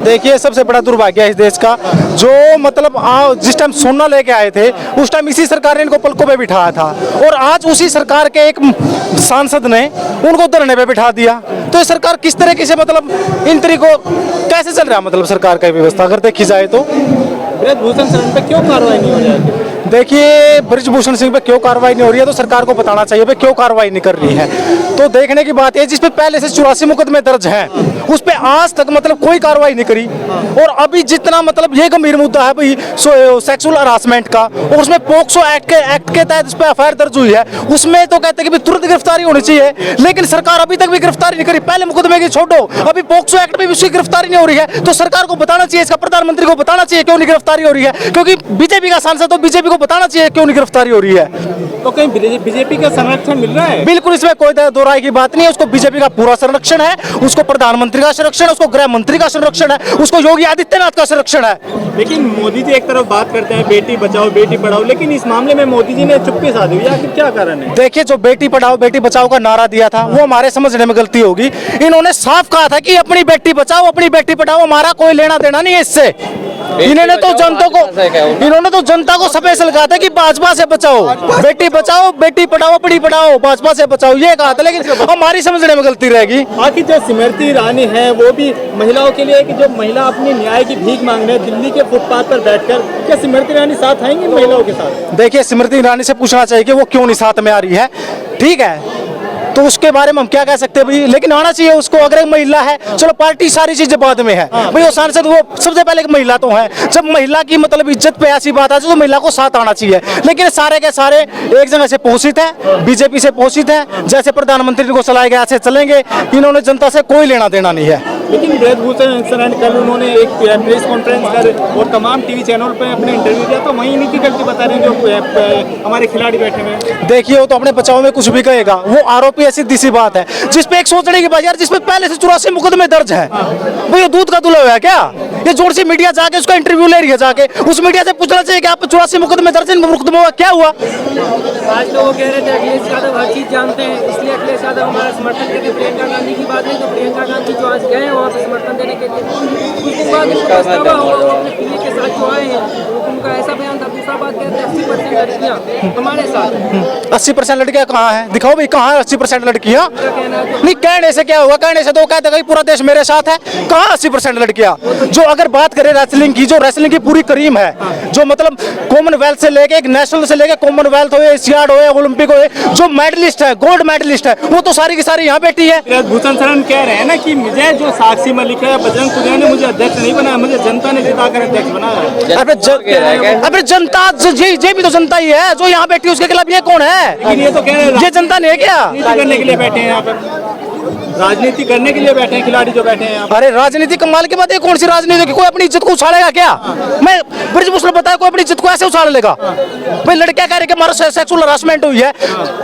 देखिए, सबसे बड़ा दुर्भाग्य है इस देश का, जो मतलब जिस टाइम सोना लेके आए थे उस टाइम इसी सरकार ने इनको पलकों पे बिठाया था, और आज उसी सरकार के एक सांसद ने उनको धरने पे बिठा दिया। तो ये सरकार किस तरीके से मतलब इन तरीकों कैसे चल रहा है, मतलब सरकार का व्यवस्था अगर देखी जाए तो। ब्रजभूषण शरण पे क्यों कार्रवाई नहीं हो रही है? देखिए, ब्रजभूषण सिंह पे क्यों कार्रवाई नहीं हो रही है तो सरकार को बताना चाहिए पे क्यों कार्रवाई नहीं कर रही है। तो देखने की बात है, जिस पे पहले से 84 मुकदमे दर्ज हैं उस पे आज तक मतलब कोई कार्रवाई नहीं करी, और अभी जितना मतलब ये गंभीर मुद्दा है भाई सेक्सुअल हरासमेंट का, और उसमें पोक्सो एक्ट के तहत उस पे एफआईआर दर्ज हुई है, उसमें तो कहते हैं कि तुरंत गिरफ्तारी होनी चाहिए, लेकिन सरकार अभी तक भी गिरफ्तारी नहीं करी। पहले मुकदमे की छोड़ो, अभी पोक्सो एक्ट में भी उसकी गिरफ्तारी नहीं हो रही है। तो सरकार को बताना चाहिए, इसका प्रधानमंत्री को बताना चाहिए क्यों नहीं गिरफ्तारी हो रही है, क्योंकि बीजेपी का सांसद तो बीजेपी को बताना चाहिए क्यों नहीं गिरफ्तारी हो रही है। तो कहीं बीजेपी का संरक्षण मिल रहा है? बिल्कुल, इसमें कोई दो राय की बात नहीं है। उसको बीजेपी का पूरा संरक्षण है, उसको प्रधानमंत्री का संरक्षण है, उसको गृह मंत्री का संरक्षण है, उसको योगी आदित्यनाथ का संरक्षण है। लेकिन मोदी जी एक तरफ बात करते हैं बेटी बचाओ बेटी पढ़ाओ, लेकिन इस मामले में मोदी जी ने चुप्पी साधी हुई, आखिर क्या कारण है? देखिए, जो बेटी पढ़ाओ बेटी बचाओ का नारा दिया था वो हमारे समझने में गलती होगी। इन्होंने साफ कहा था कि अपनी बेटी बचाओ अपनी बेटी पढ़ाओ, हमारा कोई लेना देना नहीं है इससे। इन्होंने तो जनता को स्पेशल कहा था कि भाजपा से बचाओ बेटी बचाओ बेटी पढ़ाओ अपनी पढ़ाओ, भाजपा से बचाओ ये कहा था, लेकिन हमारी समझने में गलती रहेगी। आखिर जो स्मृति ईरानी है वो भी महिलाओं के लिए कि जो महिला अपनी न्याय की भीख मांग रहे हैं दिल्ली के फुटपाथ पर बैठकर, क्या स्मृति ईरानी साथ आएंगी महिलाओं के साथ? देखिए, स्मृति ईरानी से पूछना चाहिए कि वो क्यों नहीं साथ में आ रही है, ठीक है, तो उसके बारे में हम क्या कह सकते हैं भाई, लेकिन आना चाहिए उसको। अगर एक महिला है, चलो पार्टी सारी चीजें बाद में है भाई, वो सांसद वो सबसे पहले एक महिला तो है। जब महिला की मतलब इज्जत पे ऐसी बात आती है तो महिला को साथ आना चाहिए, लेकिन सारे के सारे एक जगह से पोषित है, बीजेपी से पोषित है, जैसे प्रधानमंत्री को चलाए गए ऐसे चलेंगे, इन्होंने जनता से कोई लेना देना नहीं है। लेकिन ब्रजभूषण शरण कल उन्होंने एक प्रेस कॉन्फ्रेंस कर और तमाम टीवी चैनल पे अपने इंटरव्यू दिया, तो वहीं इनकी गलती बता रहे हैं जो हमारे खिलाड़ी बैठे हुए हैं। देखिए, वो तो अपने बचाव में कुछ भी कहेगा, वो आरोपी है, सीधी सी बात है। जिसपे एक सोचने की बात यार, जिसपे पहले से 84 मुकदमे दर्ज है, वो ये दूध का धुला हुआ है क्या? ये जोर से मीडिया जाके उसका इंटरव्यू ले रही है, जाके उस मीडिया से पूछना चाहिए कि आप 84 मुकदमे दर्ज है, मुकदमे हुआ क्या हुआ? आज तो वो कह रहे थे अखिलेश यादव हर चीज जानते हैं, इसलिए अखिलेश यादव हमारा समर्थन करके प्रियंका गांधी की बात नहीं, तो प्रियंका गांधी जो आज गए वहाँ पे समर्थन देने के लिए कुछ दिन बाद इनको पछतावा हुआ, वो अपने पीए के साथ जो आए हैं उनका ऐसा बयान था। दूसरा बात कहते हैं 80% लड़कियाँ हमारे साथ। 80% लड़कियां कहाँ है? दिखाओ भाई, कहाँ है 80% लड़कियां? नहीं, कहने से क्या होगा, कहने से तो कहते हैं पूरा देश मेरे साथ है। कहाँ 80% लड़कियां? जो अगर बात करें रेसलिंग की, जो रेसलिंग की पूरी करीम है, जो मतलब कॉमनवेल्थ से लेके नेशनल से लेके कॉमनवेल्थ हो, एशियाड हो, ओलंपिक हो, जो मेडलिस्ट है, गोल्ड मेडलिस्ट है, वो तो सारी की सारी यहाँ बैठी है। ब्रजभूषण शरण कह रहे हैं ना कि मुझे जो साक्षी मलिक है, बजरंग पुनिया ने मुझे अध्यक्ष नहीं बनाया, मुझे जनता ने जिताकर अध्यक्ष बनाया। अबे जनता ये भी तो जनता ही है जो यहाँ बैठी है, उसके खिलाफ ये कौन है? लेकिन ये तो कह रहे हैं ये जनता नहीं है क्या? करने के लिए बैठे हैं यहाँ पर, राजनीति करने के लिए बैठे हैं खिलाड़ी जो बैठे हैं यहाँ। अरे राजनीति कमाल की बात है, कौन सी राजनीति की? कोई अपनी इज्जत को उछालेगा क्या? मैं ब्रजभूषण बताया, कोई अपनी इज्जत को ऐसे उछाल लेगा? भाई लड़कियां कह रही कि हमारा सेक्सुअल हरासमेंट हुई है,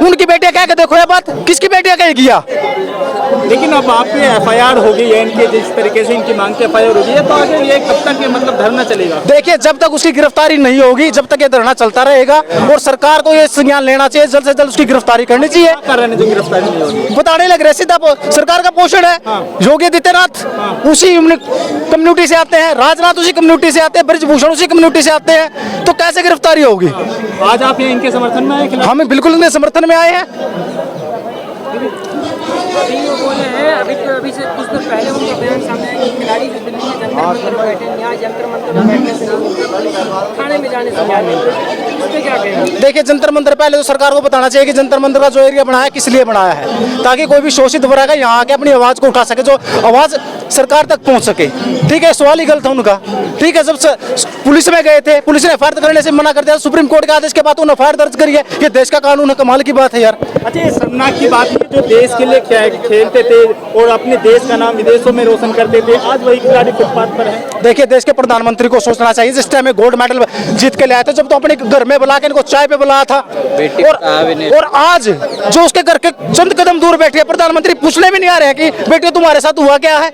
उनकी बेटियां कह के देखो ये बात, किसकी बेटियां कह किया? लेकिन अब आप पे एफआईआर होगी है इनके, जिस तरीके से इनकी मांग की एफआईआर होगी है, तो आगे ये कब तक ये मतलब धरना चलेगा? देखिए, जब तक उसकी गिरफ्तारी नहीं होगी जब तक ये धरना चलता रहेगा, और सरकार को ये संज्ञान लेना चाहिए, जल्द से जल्द उसकी गिरफ्तारी करनी चाहिए। कर रहे हैं जो गिरफ्तारी नहीं होगी, बताने लग रहे, सीधा सरकार का पोषण है। योगी आदित्यनाथ उसी कम्युनिटी से आते हैं, राजनाथ उसी कम्युनिटी से आते हैं, ब्रजभूषण उसी कम्युनिटी से आते हैं, तो कैसे गिरफ्तारी होगी? आज आप ये इनके समर्थन में आए? हम बिल्कुल इनके समर्थन में आए हैं। अभी वो बोले हैं, अभी से कुछ दिन पहले उनका बयान सामने आया कि खिलाड़ी जो दिल्ली में जंतर मंतर में बैठे, यहाँ जंतर मंतर में बैठने से थाने में जाने से क्या नहीं, उसके क्या कहेंगे? देखिए, जंतर मंतर पहले तो सरकार को बताना चाहिए कि जंतर मंतर का जो एरिया बनाया है किस लिए बनाया है, ताकि कोई भी शोषित वर्ग है यहाँ आके अपनी आवाज को उठा सके, जो आवाज सरकार तक पहुंच सके। ठीक है, सवाल ही गलत था उनका। ठीक है, जब पुलिस में गए थे, पुलिस ने एफआईआर करने से मना कर दिया, सुप्रीम कोर्ट के आदेश के बाद उन्होंने एफआईआर दर्ज करी है। ये देश का कानून है, कमाल की बात है यार। अच्छा, ये शर्मनाक की बात है, जो देश के लिए खेलते थे और अपने देश का नाम विदेशों में रोशन करते थे, आज वही खिलाड़ी फुटपाथ पर है। देखिए, देश के प्रधानमंत्री को सोचना चाहिए, जिस टाइम में गोल्ड मेडल जीत के ले आए थे, जब तो अपने घर में बुला के इनको चाय पे बुलाया था, और आज जो उसके घर के चंद कदम दूर बैठे प्रधानमंत्री पूछने भी नहीं आ रहे हैं कि बेटे तुम्हारे साथ हुआ क्या है।